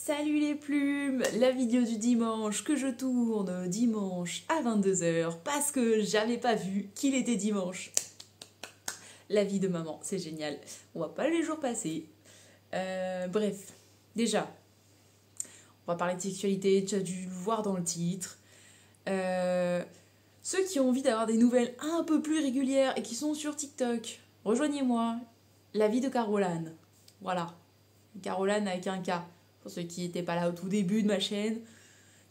Salut les plumes, la vidéo du dimanche que je tourne dimanche à 22h parce que j'avais pas vu qu'il était dimanche. La vie de maman, c'est génial. On va pas les jours passer. Bref, déjà, on va parler de sexualité, tu as dû le voir dans le titre. Ceux qui ont envie d'avoir des nouvelles un peu plus régulières et qui sont sur TikTok, rejoignez-moi, la vie de Caroline. Voilà, Caroline avec un K. Pour ceux qui n'étaient pas là au tout début de ma chaîne,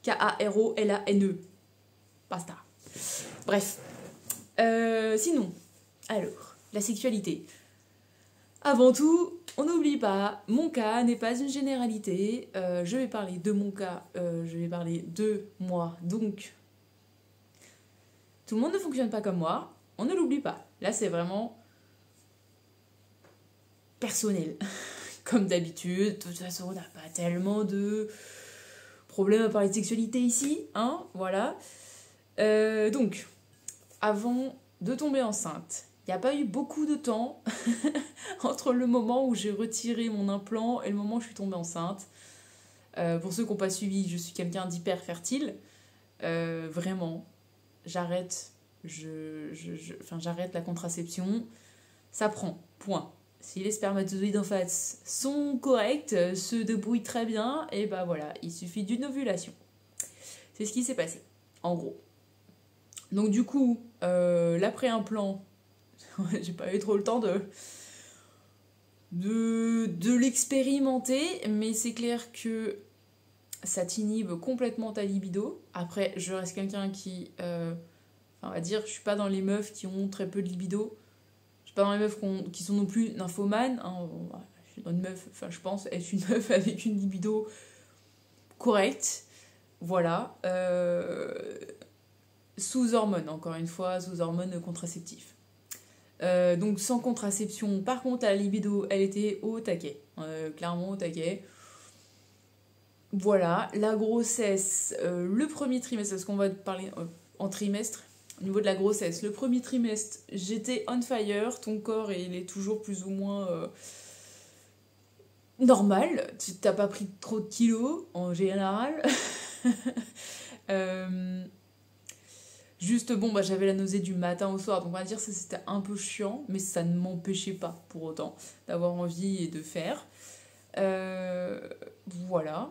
Karolane. Basta. Bref. Sinon, alors, la sexualité. Avant tout, on n'oublie pas, mon cas n'est pas une généralité. Je vais parler de mon cas, je vais parler de moi. Donc, tout le monde ne fonctionne pas comme moi. On ne l'oublie pas. Là, c'est vraiment personnel. Comme d'habitude, de toute façon, on n'a pas tellement de problèmes à parler de sexualité ici, hein, voilà. Donc, avant de tomber enceinte, il n'y a pas eu beaucoup de temps entre le moment où j'ai retiré mon implant et le moment où je suis tombée enceinte. Pour ceux qui n'ont pas suivi, je suis quelqu'un d'hyper fertile. Vraiment, j'arrête la contraception. Ça prend, point. Si les spermatozoïdes en face sont corrects, se débrouillent très bien, et bah voilà, il suffit d'une ovulation. C'est ce qui s'est passé, en gros. Donc du coup, l'après-implant, j'ai pas eu trop le temps de l'expérimenter, mais c'est clair que ça t'inhibe complètement ta libido. Après, je reste quelqu'un qui, on va dire, je suis pas dans les meufs qui ont très peu de libido. Pas dans les meufs qui sont non plus nymphomanes, hein. Je suis dans une meuf, enfin je pense être une meuf avec une libido correcte, voilà, sous hormones, encore une fois, sous hormones contraceptives. Donc sans contraception, par contre la libido, elle était au taquet, clairement au taquet. Voilà, la grossesse, le premier trimestre, est-ce qu'on va parler en trimestre ? Au niveau de la grossesse, le premier trimestre, j'étais on fire, ton corps il est toujours plus ou moins normal, tu n'as pas pris trop de kilos en général. Juste bon, bah, j'avais la nausée du matin au soir, donc on va dire que c'était un peu chiant, mais ça ne m'empêchait pas pour autant d'avoir envie et de faire. Voilà,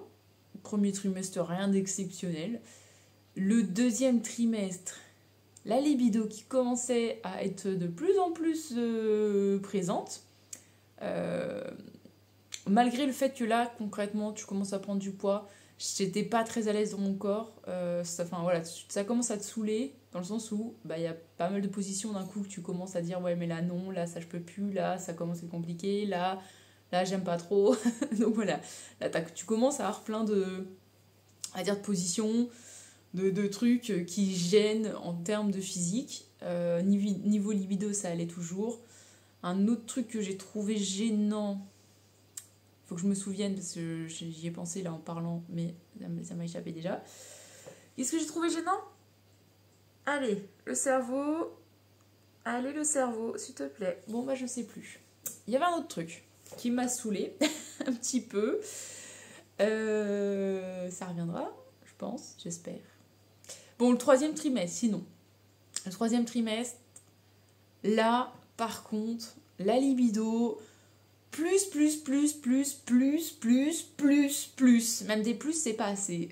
premier trimestre, rien d'exceptionnel. Le deuxième trimestre, la libido qui commençait à être de plus en plus présente, malgré le fait que là, concrètement, tu commences à prendre du poids, j'étais pas très à l'aise dans mon corps, ça commence à te saouler, dans le sens où bah, y a pas mal de positions d'un coup que tu commences à dire ouais mais là non, là ça je peux plus, là ça commence à être compliqué, là j'aime pas trop, donc voilà, là tu commences à avoir plein de positions, de trucs qui gênent en termes de physique. Niveau libido, ça allait toujours. Un autre truc que j'ai trouvé gênant, il faut que je me souvienne parce que j'y ai pensé là en parlant, mais ça m'a échappé déjà. Qu'est-ce que j'ai trouvé gênant ? Allez, le cerveau, s'il te plaît. Bon, bah je sais plus. Il y avait un autre truc qui m'a saoulée un petit peu. Ça reviendra, je pense, j'espère. Bon, le troisième trimestre, sinon. Le troisième trimestre, là, par contre, la libido, plus. Même des plus, c'est pas assez.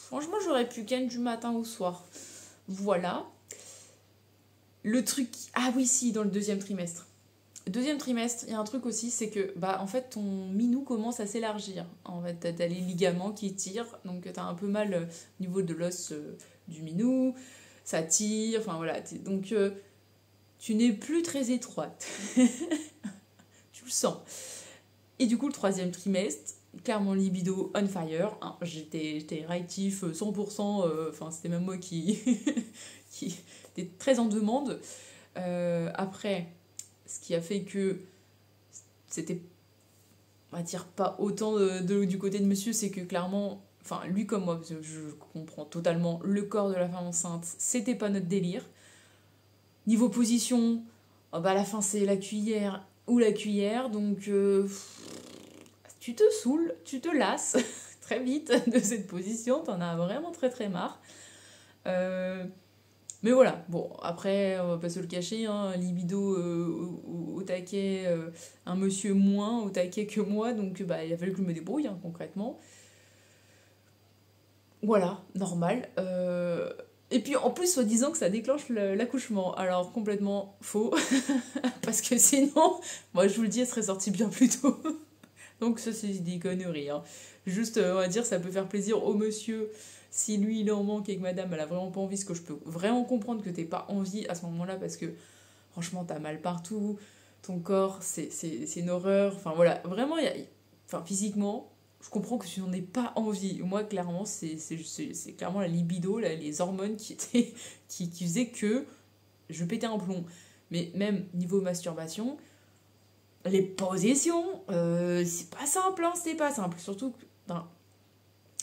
Franchement, j'aurais pu ken du matin au soir. Voilà. Le truc... Ah oui, si, dans le deuxième trimestre. Deuxième trimestre, il y a un truc aussi, c'est que bah en fait ton minou commence à s'élargir. En fait, t'as les ligaments qui tirent, donc t'as un peu mal au niveau de l'os du minou, ça tire, enfin voilà. Donc tu n'es plus très étroite. Tu le sens. Et du coup, le troisième trimestre, clairement libido on fire. Hein, j'étais réactif 100%, enfin c'était même moi qui était très en demande. Après... Ce qui a fait que c'était, on va dire, pas autant du côté de monsieur, c'est que clairement, enfin, lui comme moi, parce que je comprends totalement, le corps de la femme enceinte, c'était pas notre délire. Niveau position, oh bah à la fin, c'est la cuillère ou la cuillère, donc tu te saoules, tu te lasses très vite de cette position, t'en as vraiment très très marre. Mais voilà, bon, après, on va pas se le cacher, hein, libido au taquet, un monsieur moins au taquet que moi, donc bah, il a fallu que je me débrouille, hein, concrètement. Voilà, normal. Et puis en plus, soi-disant que ça déclenche l'accouchement. Alors, complètement faux, parce que sinon, moi je vous le dis, elle serait sortie bien plus tôt. Donc ça, c'est des conneries, hein. Juste, on va dire, ça peut faire plaisir au monsieur si lui, il est en manque et que madame, elle a vraiment pas envie, ce que je peux vraiment comprendre que t'aies pas envie à ce moment-là, parce que franchement, t'as mal partout, ton corps, c'est une horreur. Enfin voilà, vraiment, enfin, physiquement, je comprends que tu n'en aies pas envie. Moi, clairement, c'est clairement la libido, là, les hormones qui faisaient que je pétais un plomb. Mais même niveau masturbation, les positions, c'est pas simple, hein, c'est pas simple. Surtout que, enfin,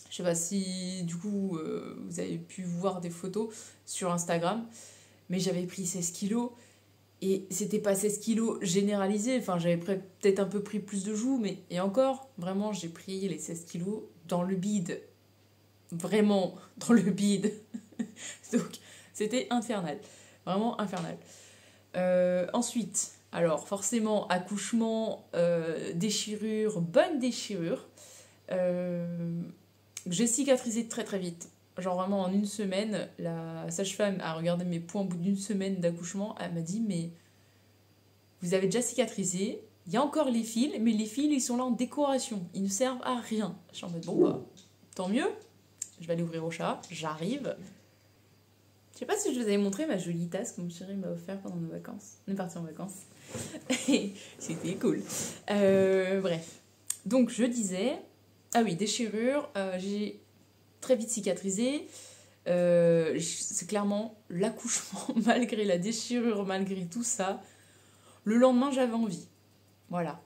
je sais pas si du coup vous avez pu voir des photos sur Instagram, mais j'avais pris 16 kilos et c'était pas 16 kilos généralisés. Enfin, j'avais peut-être un peu pris plus de joues, mais et encore, vraiment, j'ai pris les 16 kilos dans le bide. Vraiment, dans le bide. Donc, c'était infernal. Vraiment infernal. Ensuite, alors forcément, accouchement, déchirure, bonne déchirure. J'ai cicatrisé très très vite. Genre vraiment en une semaine, la sage-femme a regardé mes points au bout d'une semaine d'accouchement. Elle m'a dit, mais vous avez déjà cicatrisé, il y a encore les fils, mais les fils ils sont là en décoration, ils ne servent à rien. Je suis en mode, bon bah, tant mieux, je vais aller ouvrir au chat, j'arrive. Je sais pas si je vous avais montré ma jolie tasse que mon chéri m'a offert pendant nos vacances. On est parti en vacances. C'était cool. Bref. Donc je disais... Ah oui, déchirure. J'ai très vite cicatrisé. C'est clairement l'accouchement, malgré la déchirure, malgré tout ça. Le lendemain, j'avais envie. Voilà.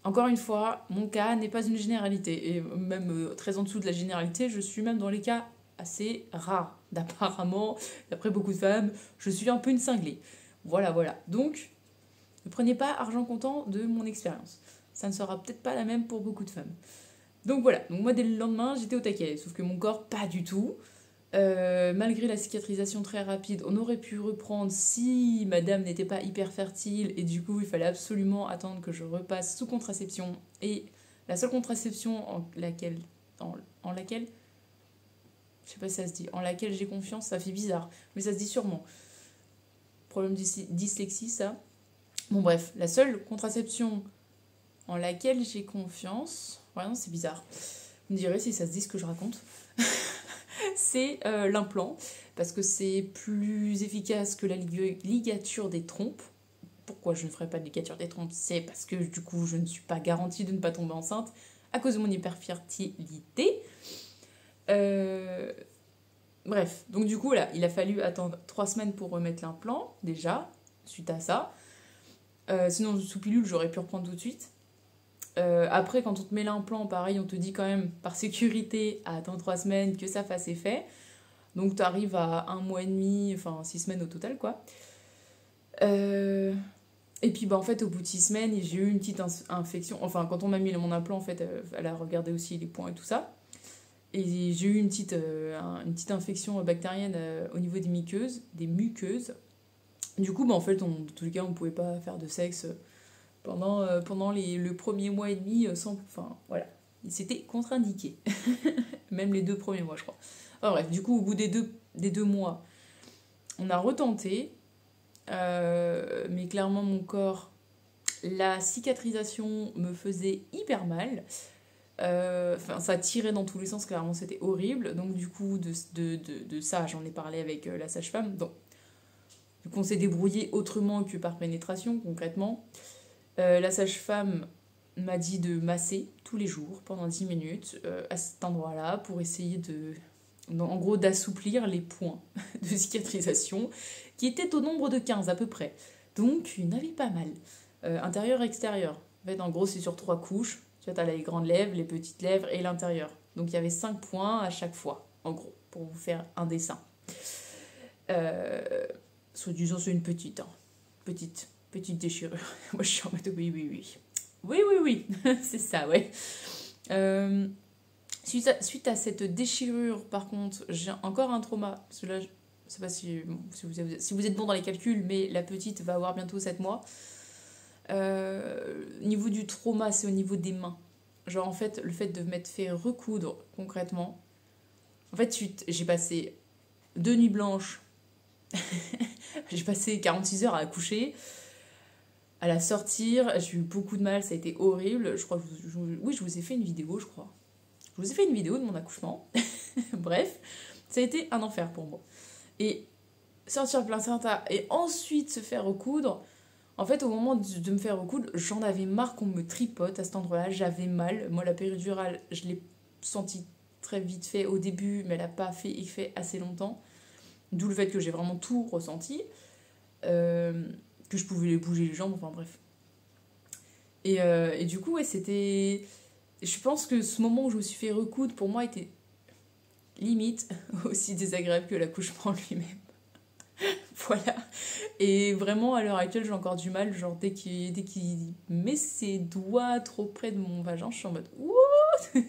Encore une fois, mon cas n'est pas une généralité. Et même très en dessous de la généralité, je suis même dans les cas assez rares. Apparemment, d'après beaucoup de femmes, je suis un peu une cinglée. Voilà, voilà. Donc, ne prenez pas argent comptant de mon expérience. Ça ne sera peut-être pas la même pour beaucoup de femmes. Donc voilà, donc moi dès le lendemain j'étais au taquet, sauf que mon corps pas du tout. Malgré la cicatrisation très rapide, on aurait pu reprendre si madame n'était pas hyper fertile et du coup il fallait absolument attendre que je repasse sous contraception. Et la seule contraception en laquelle, je sais pas si ça se dit, en laquelle j'ai confiance, ça fait bizarre, mais ça se dit sûrement. Problème de dyslexie ça. Bon bref, la seule contraception en laquelle j'ai confiance, ouais non c'est bizarre, vous me direz si ça se dit ce que je raconte, c'est l'implant, parce que c'est plus efficace que la ligature des trompes. Pourquoi je ne ferais pas de ligature des trompes? C'est parce que du coup je ne suis pas garantie de ne pas tomber enceinte à cause de mon hyperfertilité. Bref, donc du coup là, il a fallu attendre 3 semaines pour remettre l'implant, déjà, suite à ça. Sinon sous pilule j'aurais pu reprendre tout de suite. Après, quand on te met l'implant, pareil, on te dit quand même, par sécurité, à attendre 3 semaines que ça fasse effet. Donc, tu arrives à 1 mois et demi, enfin 6 semaines au total, quoi. Et puis, bah, en fait, au bout de 6 semaines, j'ai eu une petite infection. Enfin, quand on m'a mis mon implant, en fait, elle a regardé aussi les points et tout ça. Et j'ai eu une petite infection bactérienne au niveau des muqueuses. Du coup, bah, en fait, dans tous les cas, on ne pouvait pas faire de sexe pendant le premier mois et demi sans... Enfin, voilà. C'était contre-indiqué. Même les 2 premiers mois, je crois. Enfin, bref, du coup, au bout des deux mois, on a retenté. Mais clairement, mon corps... La cicatrisation me faisait hyper mal. Enfin, ça tirait dans tous les sens, clairement, c'était horrible. Donc, du coup, de ça, j'en ai parlé avec la sage-femme. Donc, on s'est débrouillé autrement que par pénétration, concrètement. La sage-femme m'a dit de masser tous les jours pendant 10 minutes à cet endroit-là pour essayer en gros d'assouplir les points de cicatrisation qui étaient au nombre de 15 à peu près. Donc il y en avait pas mal. Intérieur, extérieur. En fait, en gros, c'est sur 3 couches. Tu vois, as les grandes lèvres, les petites lèvres et l'intérieur. Donc il y avait 5 points à chaque fois, en gros, pour vous faire un dessin. Soit disant, c'est une petite, hein. Petite déchirure. Moi, je suis en mode oui. Oui, c'est ça, ouais. Suite à cette déchirure, par contre, j'ai encore un trauma. Parce que là, je sais pas si vous êtes bon dans les calculs, mais la petite va avoir bientôt 7 mois. Niveau du trauma, c'est au niveau des mains. Genre, en fait, le fait de m'être fait recoudre, concrètement. En fait, j'ai passé 2 nuits blanches. J'ai passé 46 heures à accoucher. À la sortir, j'ai eu beaucoup de mal, ça a été horrible. Je crois que oui, je vous ai fait une vidéo, je crois. Je vous ai fait une vidéo de mon accouchement. Bref, ça a été un enfer pour moi. Et sortir placenta et ensuite se faire recoudre. En fait, au moment de me faire recoudre, j'en avais marre qu'on me tripote à cet endroit-là. J'avais mal. Moi, la péridurale, je l'ai sentie très vite fait au début, mais elle n'a pas fait effet assez longtemps. D'où le fait que j'ai vraiment tout ressenti. Que je pouvais bouger les jambes, enfin bref. Et du coup, ouais, c'était... Je pense que ce moment où je me suis fait recoudre, pour moi, était limite aussi désagréable que l'accouchement lui-même. Voilà. Et vraiment, à l'heure actuelle, j'ai encore du mal. Genre, dès qu'il met ses doigts trop près de mon vagin, je suis en mode... What.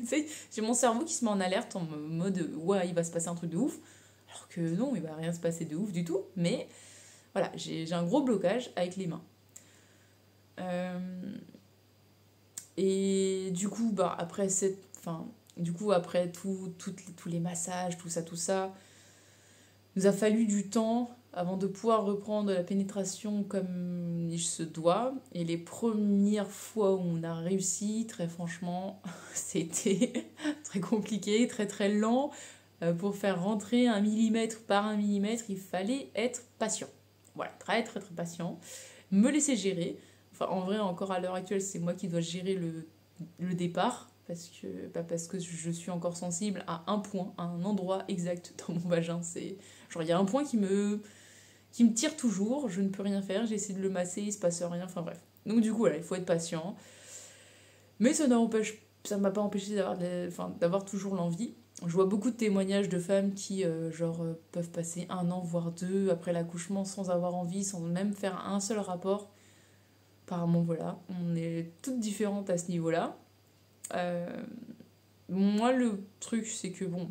J'ai mon cerveau qui se met en alerte, en mode... Ouais, il va se passer un truc de ouf. Alors que non, il va rien se passer de ouf du tout. Mais voilà, j'ai un gros blocage avec les mains. Et du coup, bah, après tous les massages, tout ça, il nous a fallu du temps avant de pouvoir reprendre la pénétration comme il se doit. Et les premières fois où on a réussi, très franchement, c'était très compliqué, très très lent. Pour faire rentrer 1 millimètre par 1 millimètre, il fallait être patient. Voilà, très très très patient. Me laisser gérer. Enfin, en vrai, encore à l'heure actuelle, c'est moi qui dois gérer le départ. Parce que je suis encore sensible à un point, à un endroit exact dans mon vagin. Genre, il y a un point qui me tire toujours. Je ne peux rien faire. J'essaie de le masser, il se passe rien. Enfin bref. Donc du coup, voilà, il faut être patient. Mais ça ne m'a pas empêché d'avoir toujours l'envie. Je vois beaucoup de témoignages de femmes qui peuvent passer 1 an, voire 2 après l'accouchement sans avoir envie, sans même faire un seul rapport. Apparemment, voilà, on est toutes différentes à ce niveau-là. Moi, le truc, c'est que bon,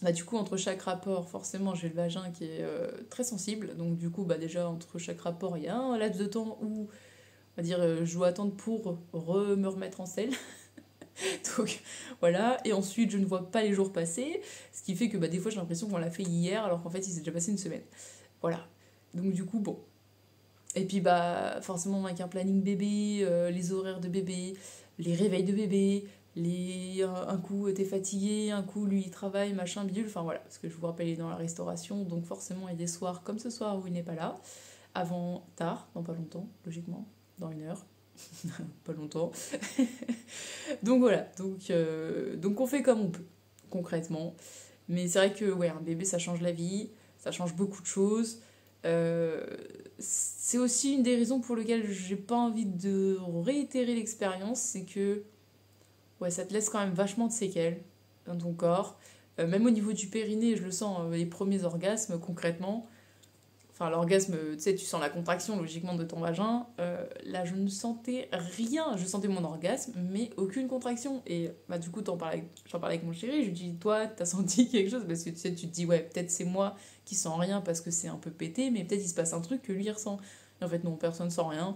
bah, du coup, entre chaque rapport, forcément, j'ai le vagin qui est très sensible. Donc, du coup, bah, déjà, entre chaque rapport, il y a un laps de temps où, on va dire, je dois attendre pour me remettre en selle. Donc voilà, et ensuite je ne vois pas les jours passer, ce qui fait que bah, des fois j'ai l'impression qu'on l'a fait hier alors qu'en fait il s'est déjà passé une semaine. Voilà, donc du coup bon. Et puis bah forcément avec un planning bébé, les horaires de bébé, les réveils de bébé, un coup t'es fatigué, un coup lui il travaille, machin, bidule, enfin voilà, parce que je vous rappelle il est dans la restauration, donc forcément il y a des soirs comme ce soir où il n'est pas là, avant tard, dans pas longtemps, logiquement, dans 1 heure. Pas longtemps. Donc voilà, donc on fait comme on peut, concrètement. Mais c'est vrai que ouais, un bébé ça change la vie, ça change beaucoup de choses. C'est aussi une des raisons pour lesquelles j'ai pas envie de réitérer l'expérience, c'est que ouais, ça te laisse quand même vachement de séquelles dans ton corps. Même au niveau du périnée, je le sens, les premiers orgasmes concrètement. Enfin, l'orgasme, tu sais, tu sens la contraction logiquement de ton vagin. Là, je ne sentais rien. Je sentais mon orgasme, mais aucune contraction. Et bah, du coup, j'en parlais avec mon chéri. Je lui dis, toi, t'as senti quelque chose? Parce que tu sais, tu te dis, ouais, peut-être c'est moi qui sens rien parce que c'est un peu pété, mais peut-être il se passe un truc que lui ressent. Et en fait, non, personne ne sent rien.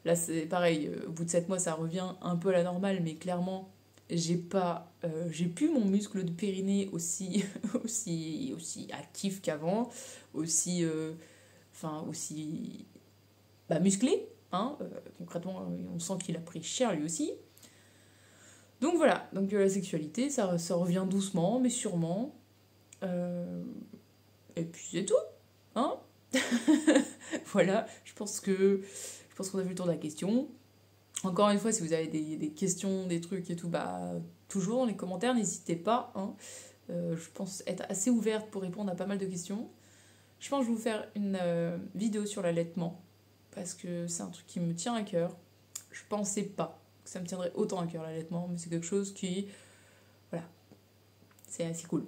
Là, c'est pareil. Au bout de 7 mois, ça revient un peu à la normale, mais clairement, j'ai plus mon muscle de périnée aussi actif qu'avant, aussi musclé, hein, concrètement on sent qu'il a pris cher lui aussi. Donc voilà, donc la sexualité ça revient doucement mais sûrement. Et puis c'est tout, hein. Voilà, je pense qu'on a vu le tour de la question. Encore une fois, si vous avez des questions, des trucs et tout, bah toujours dans les commentaires, n'hésitez pas, hein. Je pense être assez ouverte pour répondre à pas mal de questions. Je pense que je vais vous faire une vidéo sur l'allaitement parce que c'est un truc qui me tient à cœur. Je pensais pas que ça me tiendrait autant à cœur l'allaitement, mais c'est quelque chose qui... Voilà, c'est assez cool.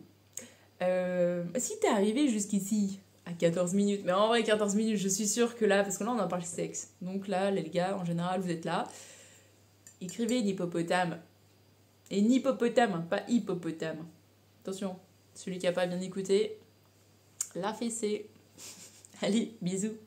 Si t'es arrivé jusqu'ici à 14 minutes, mais en vrai 14 minutes, je suis sûre que là, parce que là on en parle sexe, donc là les gars, en général, vous êtes là. Écrivez l'hippopotame Et ni hippopotame, pas hippopotame. Attention, celui qui a pas bien écouté, la fessée. Allez, bisous.